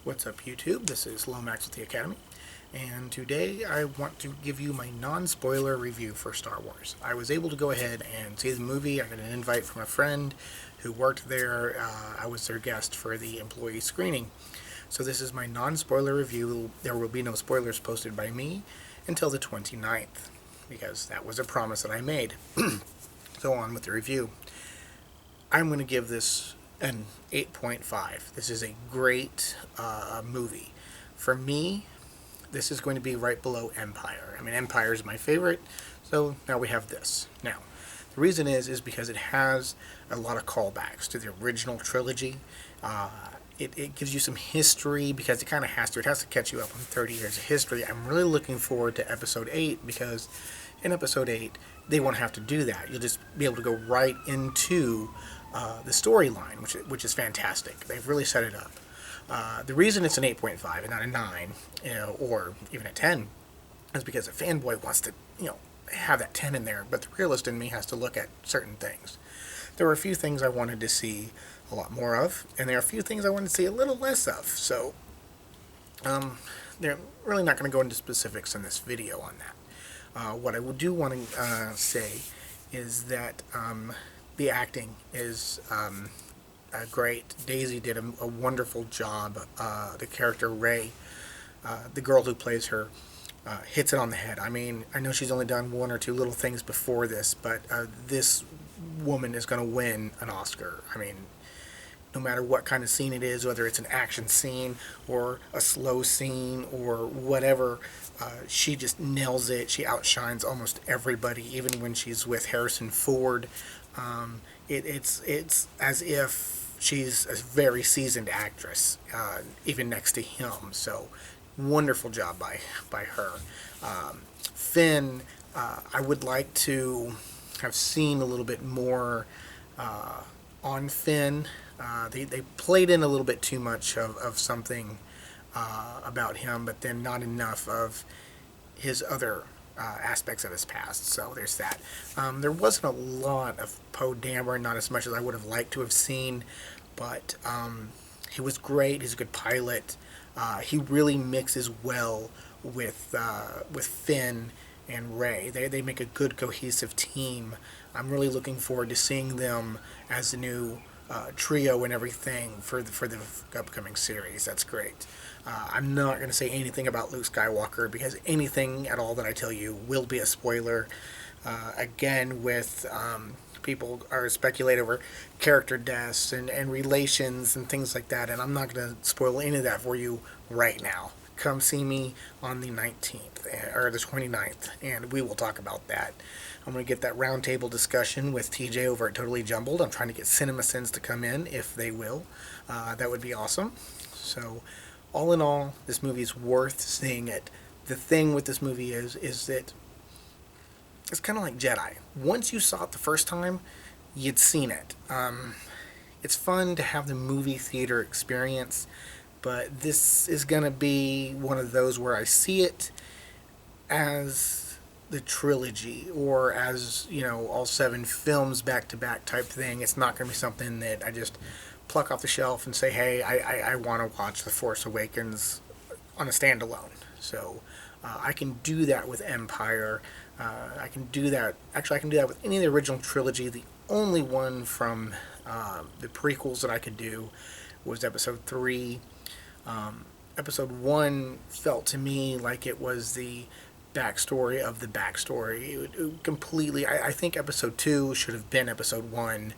What's up, YouTube? This is Lomax with the Academy, and today I want to give you my non-spoiler review for Star Wars. I was able to go ahead and see the movie. I got an invite from a friend who worked there. I was their guest for the employee screening. So this is my non-spoiler review. There will be no spoilers posted by me until the 29th, because that was a promise that I made. So on with the review. I'm going to give this an 8.5. This is a great movie. For me, this is going to be right below Empire. I mean, Empire is my favorite, so now we have this. Now, the reason is because it has a lot of callbacks to the original trilogy. It gives you some history, because it kind of has to. It has to catch you up on 30 years of history. I'm really looking forward to Episode 8, because in Episode 8, they won't have to do that. You'll just be able to go right into the storyline, which is fantastic. They've really set it up. The reason it's an 8.5 and not a 9, or even a 10, is because a fanboy wants to, have that 10 in there, but the realist in me has to look at certain things. There were a few things I wanted to see a lot more of, and there are a few things I wanted to see a little less of, so they're really not going to go into specifics in this video on that. What I do want to say is that the acting is great. Daisy did a wonderful job. The character Rey, the girl who plays her, hits it on the head. I mean, I know she's only done one or two little things before this, but this woman is going to win an Oscar. I mean, no matter what kind of scene it is, whether it's an action scene or a slow scene or whatever, she just nails it. She outshines almost everybody, even when she's with Harrison Ford. It's as if she's a very seasoned actress, even next to him. So, wonderful job by her. Finn, I would like to have seen a little bit more on Finn. They played in a little bit too much of something about him, but then not enough of his other aspects of his past. So there's that. There wasn't a lot of Poe Dameron, not as much as I would have liked to have seen, but he was great. He's a good pilot. He really mixes well with Finn and Rey. They make a good cohesive team. I'm really looking forward to seeing them as a new trio and everything for the upcoming series. That's great. I'm not going to say anything about Luke Skywalker, because anything at all that I tell you will be a spoiler. Again, with people are speculating over character deaths and relations and things like that, and I'm not going to spoil any of that for you right now. Come see me on the 19th or the 29th, and we will talk about that. I'm going to get that roundtable discussion with TJ over at Totally Jumbled. I'm trying to get CinemaSins to come in, if they will. That would be awesome. So, all in all, this movie is worth seeing it. The thing with this movie is that it's kind of like Jedi. Once you saw it the first time, you'd seen it. It's fun to have the movie theater experience, but this is going to be one of those where I see it as the trilogy, or as, all 7 films back-to-back type thing. It's not going to be something that I just pluck off the shelf and say, hey, I want to watch The Force Awakens on a standalone. So I can do that with Empire. I can do that with any of the original trilogy. The only one from the prequels that I could do was Episode 3. Episode 1 felt to me like it was the backstory of the backstory. It completely, I think Episode 2 should have been Episode 1,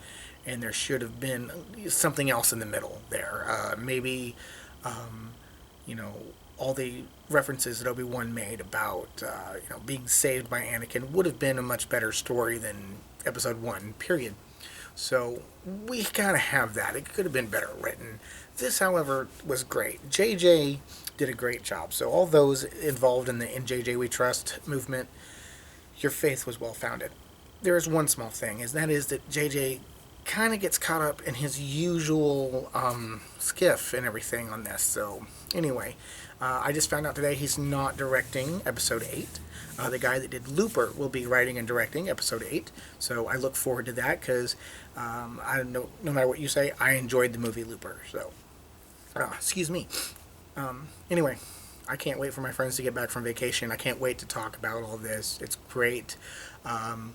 and there should have been something else in the middle there. Maybe, all the references that Obi-Wan made about, being saved by Anakin would have been a much better story than Episode 1, period. So, we gotta have that. It could have been better written. This, however, was great. JJ did a great job. So, all those involved in the In JJ We Trust movement, your faith was well founded. There is one small thing, that JJ kind of gets caught up in his usual skiff and everything on this. So, anyway, I just found out today he's not directing Episode 8. The guy that did Looper will be writing and directing Episode 8. So I look forward to that, because I don't know, no matter what you say, I enjoyed the movie Looper. So, excuse me. Anyway, I can't wait for my friends to get back from vacation. I can't wait to talk about all this. It's great. Um,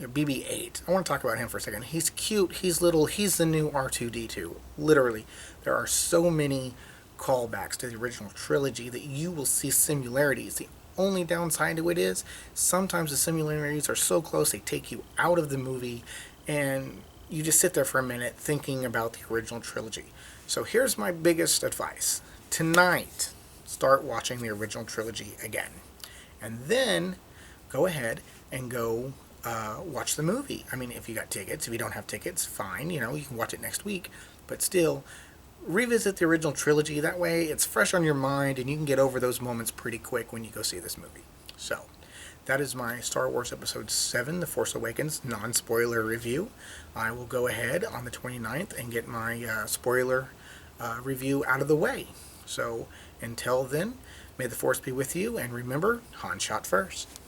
BB-8. I want to talk about him for a second. He's cute. He's little. He's the new R2-D2. Literally, there are so many callbacks to the original trilogy that you will see similarities. The only downside to it is sometimes the similarities are so close they take you out of the movie, and you just sit there for a minute thinking about the original trilogy. So here's my biggest advice. Tonight, start watching the original trilogy again. And then go ahead and go watch the movie. I mean, if you got tickets. If you don't have tickets, fine. You know, you can watch it next week. But still, revisit the original trilogy. That way, it's fresh on your mind, and you can get over those moments pretty quick when you go see this movie. So, that is my Star Wars Episode 7, The Force Awakens, non-spoiler review. I will go ahead on the 29th and get my spoiler review out of the way. So, until then, may the Force be with you, and remember, Han shot first.